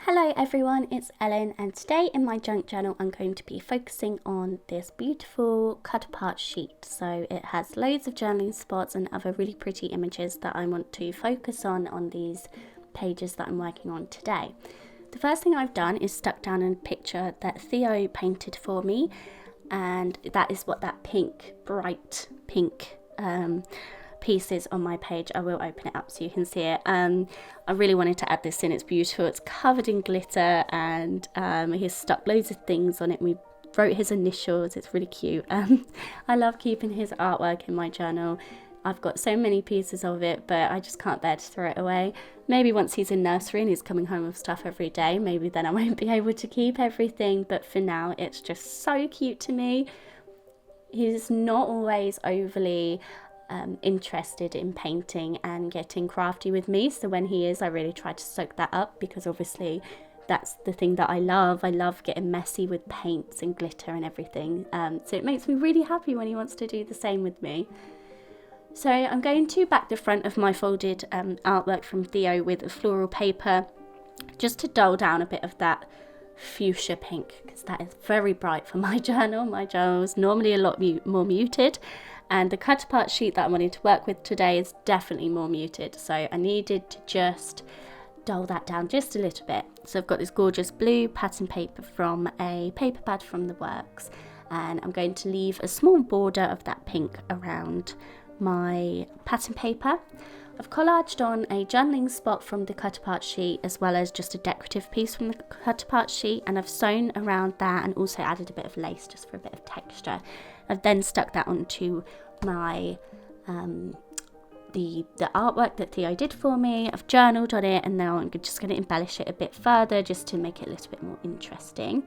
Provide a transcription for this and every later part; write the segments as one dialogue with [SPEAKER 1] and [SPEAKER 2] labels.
[SPEAKER 1] Hello everyone, it's Ellen, and today in my junk journal I'm going to be focusing on this beautiful cut apart sheet. So it has loads of journaling spots and other really pretty images that I want to focus on these pages that I'm working on today. The first thing I've done is stuck down a picture that Theo painted for me, and that is what that pink, bright pink pieces on my page. I will open it up so you can see it. I really wanted to add this in. It's beautiful. It's covered in glitter, and he's stuck loads of things on it. We wrote his initials. It's really cute. I love keeping his artwork in my journal. I've got so many pieces of it, but I just can't bear to throw it away. Maybe once he's in nursery and he's coming home with stuff every day, maybe then I won't be able to keep everything, but for now it's just so cute to me. He's not always overly interested in painting and getting crafty with me, so when he is, I really try to soak that up, because obviously that's the thing that I love. I love getting messy with paints and glitter and everything, so it makes me really happy when he wants to do the same with me. So I'm going to back the front of my folded artwork from Theo with a floral paper, just to dull down a bit of that fuchsia pink, because that is very bright for my journal. My journal is normally a lot more muted, and the cut apart sheet that I wanted to work with today is definitely more muted, so I needed to just dull that down just a little bit. So I've got this gorgeous blue pattern paper from a paper pad from the works, and I'm going to leave a small border of that pink around my pattern paper. I've collaged on a journaling spot from the cut apart sheet, as well as just a decorative piece from the cut apart sheet, and I've sewn around that and also added a bit of lace just for a bit of texture. I've then stuck that onto my the artwork that Theo did for me. I've journaled on it, and now I'm just going to embellish it a bit further just to make it a little bit more interesting.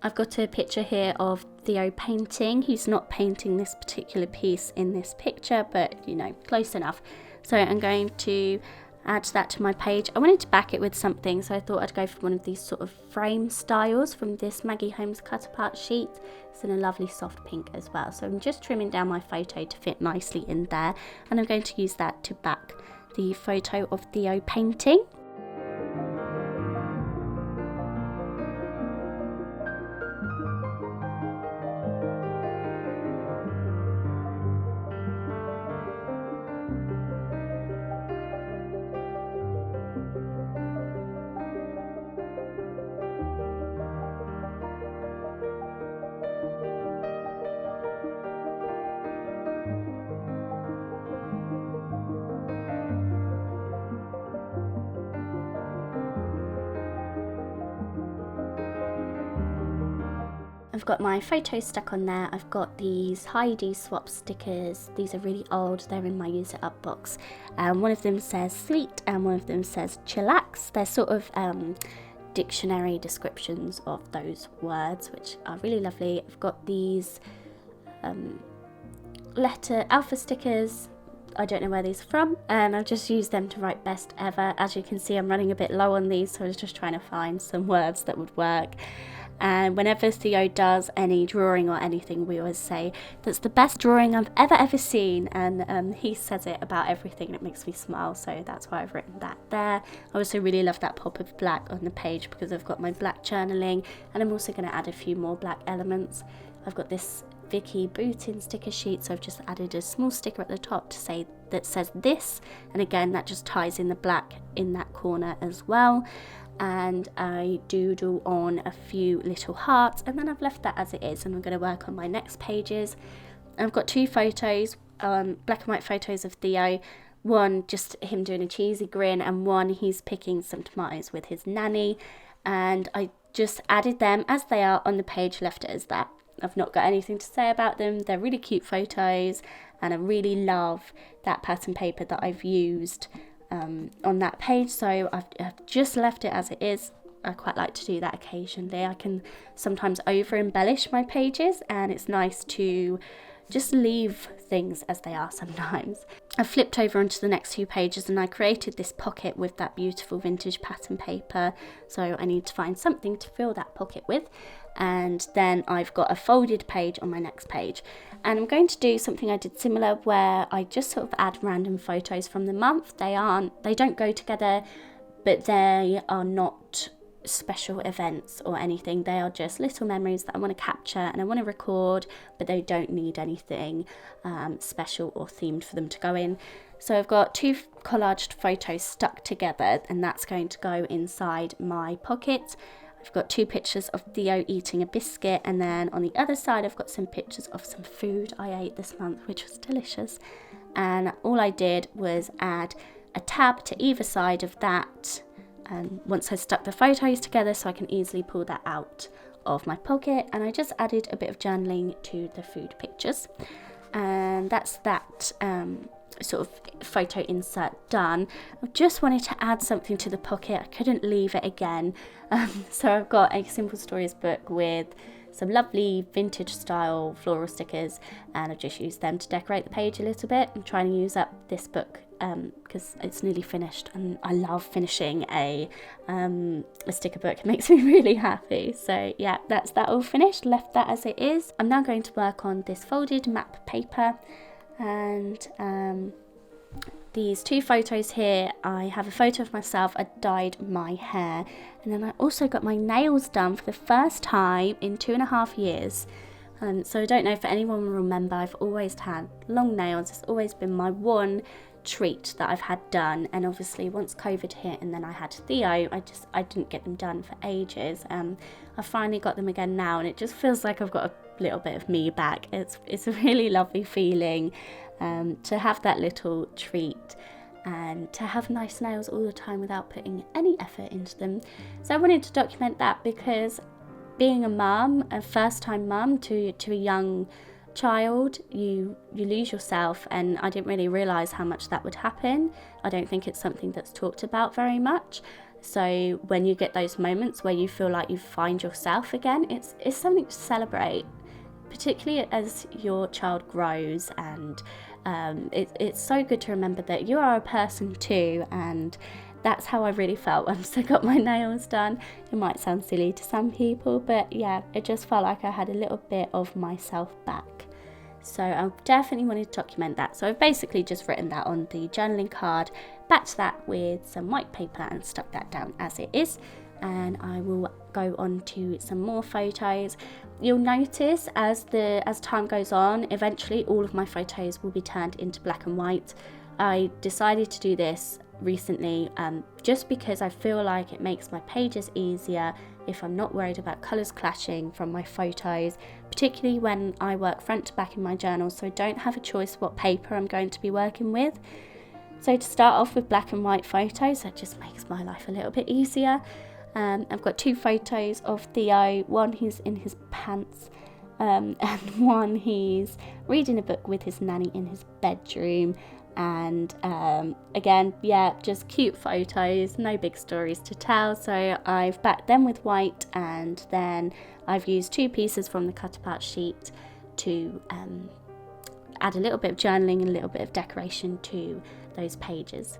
[SPEAKER 1] I've got a picture here of Theo painting. He's not painting this particular piece in this picture, but you know, close enough. So I'm going to add that to my page. I wanted to back it with something, so I thought I'd go for one of these sort of frame styles from this Maggie Holmes cut apart sheet. It's in a lovely soft pink as well. So I'm just trimming down my photo to fit nicely in there, and I'm going to use that to back the photo of Theo painting. I've got my photos stuck on there. I've got these Heidi swap stickers. These are really old. They're in my use it up box. One of them says sweet and one of them says chillax. They're sort of dictionary descriptions of those words, which are really lovely. I've got these letter alpha stickers. I don't know where these are from, and I've just used them to write best ever. As you can see, I'm running a bit low on these, so I was just trying to find some words that would work. And whenever Theo does any drawing or anything, we always say, that's the best drawing I've ever seen, and he says it about everything, and it makes me smile, so that's why I've written that there. I also really love that pop of black on the page because I've got my black journaling, and I'm also going to add a few more black elements. I've got this Vicky Bootin sticker sheet, so I've just added a small sticker at the top to say that says this, and again that just ties in the black in that corner as well. And I doodle on a few little hearts, and then I've left that as it is, and I'm going to work on my next pages. I've got two photos, black and white photos of Theo. One just him doing a cheesy grin, and one he's picking some tomatoes with his nanny, and I just added them as they are on the page, left it as that. I've not got anything to say about them. They're really cute photos, and I really love that pattern paper that I've used on that page, so I've just left it as it is. I quite like to do that occasionally. I can sometimes over embellish my pages, and it's nice to just leave things as they are sometimes. I flipped over onto the next 2 pages and I created this pocket with that beautiful vintage pattern paper, so I need to find something to fill that pocket with. And then I've got a folded page on my next page, and I'm going to do something I did similar where I just sort of add random photos from the month. They don't go together, but they are not special events or anything. They are just little memories that I want to capture and I want to record, but they don't need anything special or themed for them to go in. So I've got 2 collaged photos stuck together, and that's going to go inside my pocket. I've got 2 pictures of Theo eating a biscuit, and then on the other side I've got some pictures of some food I ate this month, which was delicious. And all I did was add a tab to either side of that once I stuck the photos together, so I can easily pull that out of my pocket. And I just added a bit of journaling to the food pictures, and that's that sort of photo insert done. I just wanted to add something to the pocket. I couldn't leave it again, so I've got a Simple Stories book with some lovely vintage style floral stickers, and I've just used them to decorate the page a little bit. I'm trying to use up this book because it's nearly finished, and I love finishing a sticker book. It makes me really happy. So yeah, that's that all finished. Left that as it is. I'm now going to work on this folded map paper, and these 2 photos here. I have a photo of myself. I dyed my hair, and then I also got my nails done for the first time in 2.5 years. So I don't know if anyone will remember, I've always had long nails. It's always been my one treat that I've had done, and obviously once COVID hit and then I had Theo, I didn't get them done for ages. I finally got them again now, and it just feels like I've got a little bit of me back. It's a really lovely feeling to have that little treat and to have nice nails all the time without putting any effort into them. So I wanted to document that, because being a mum, a first time mum to a young child, you lose yourself, and I didn't really realise how much that would happen. I don't think it's something that's talked about very much. So when you get those moments where you feel like you find yourself again, it's something to celebrate, particularly as your child grows. And it's so good to remember that you are a person too, and that's how I really felt once I got my nails done. It might sound silly to some people, but yeah, it just felt like I had a little bit of myself back. So I definitely wanted to document that. So I've basically just written that on the journaling card, backed that with some white paper and stuck that down as it is. And I will go on to some more photos. You'll notice as time goes on, eventually all of my photos will be turned into black and white. I decided to do this recently just because I feel like it makes my pages easier if I'm not worried about colours clashing from my photos, particularly when I work front to back in my journal, so I don't have a choice what paper I'm going to be working with. So to start off with black and white photos, that just makes my life a little bit easier. I've got 2 photos of Theo. One he's in his pants, and one he's reading a book with his nanny in his bedroom. And again, yeah, just cute photos, no big stories to tell. So I've backed them with white, and then I've used 2 pieces from the cut apart sheet to add a little bit of journaling and a little bit of decoration to those pages.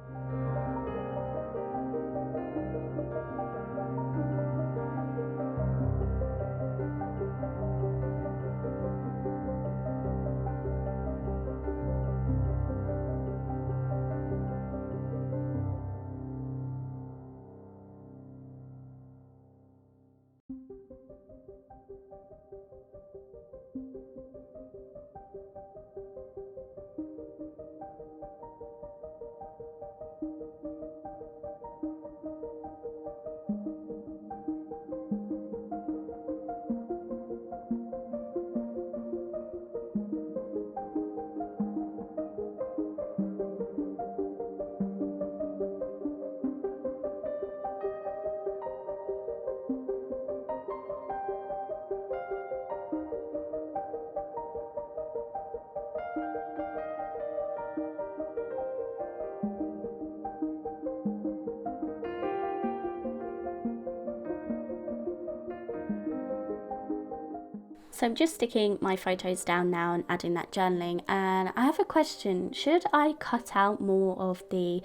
[SPEAKER 1] So I'm just sticking my photos down now and adding that journaling, and I have a question. Should I cut out more of the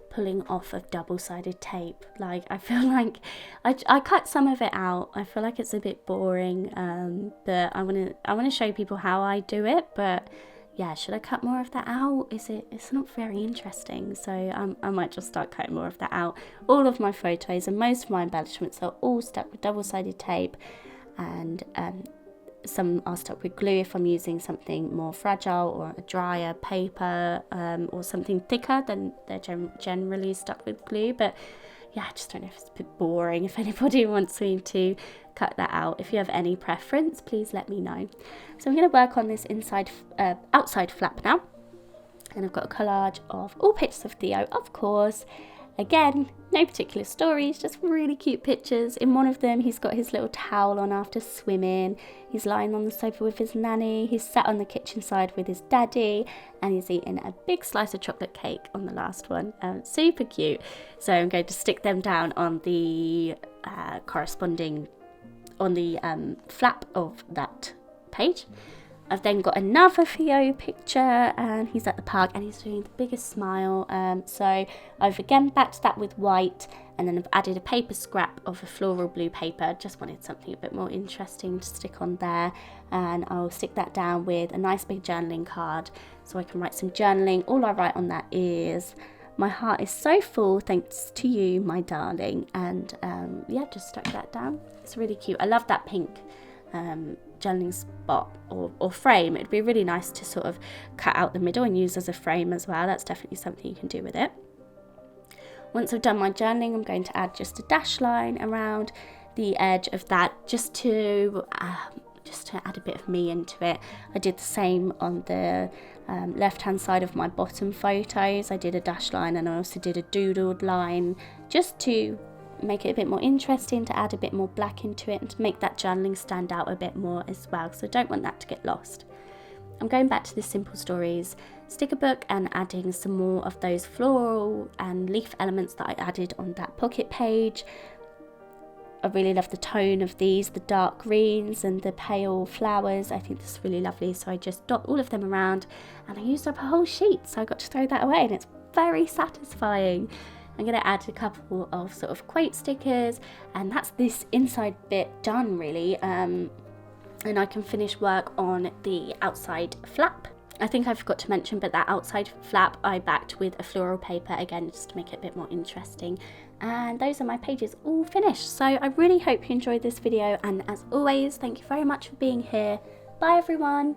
[SPEAKER 1] pulling off of double-sided tape? Like, I feel like I cut some of it out. I feel like it's a bit boring, but I want to show people how I do it. But yeah, should I cut more of that out? It's not very interesting, so I might just start cutting more of that out. All of my photos and most of my embellishments are all stuck with double-sided tape, and some are stuck with glue if I'm using something more fragile or a drier paper, or something thicker, then they're generally stuck with glue. But yeah, I just don't know if it's a bit boring. If anybody wants me to cut that out, if you have any preference, please let me know. So I'm going to work on this outside flap now, and I've got a collage of all pictures of Theo, of course. Again, no particular stories, just really cute pictures. In one of them, he's got his little towel on after swimming. He's lying on the sofa with his nanny. He's sat on the kitchen side with his daddy, and he's eating a big slice of chocolate cake on the last one. Super cute. So I'm going to stick them down on the flap of that page. I've then got another Theo picture, and he's at the park and he's doing the biggest smile. So I've again backed that with white, and then I've added a paper scrap of a floral blue paper. Just wanted something a bit more interesting to stick on there, and I'll stick that down with a nice big journaling card so I can write some journaling. All I write on that is, "My heart is so full, thanks to you, my darling." And yeah, just stuck that down. It's really cute. I love that pink journaling spot or frame. It'd be really nice to sort of cut out the middle and use as a frame as well. That's definitely something you can do with it. Once I've done my journaling, I'm going to add just a dash line around the edge of that, just to add a bit of me into it. I did the same on the left hand side of my bottom photos. I did a dash line, and I also did a doodled line, just to make it a bit more interesting, to add a bit more black into it, and to make that journaling stand out a bit more as well, so I don't want that to get lost. I'm going back to the Simple Stories sticker book and adding some more of those floral and leaf elements that I added on that pocket page. I really love the tone of these, the dark greens and the pale flowers. I think this is really lovely, so I just dot all of them around, and I used up a whole sheet, so I got to throw that away, and it's very satisfying. I'm going to add a couple of sort of quote stickers, and that's this inside bit done really, and I can finish work on the outside flap. I think I forgot to mention, but that outside flap I backed with a floral paper again, just to make it a bit more interesting. And those are my pages all finished. So I really hope you enjoyed this video, and as always, thank you very much for being here. Bye everyone.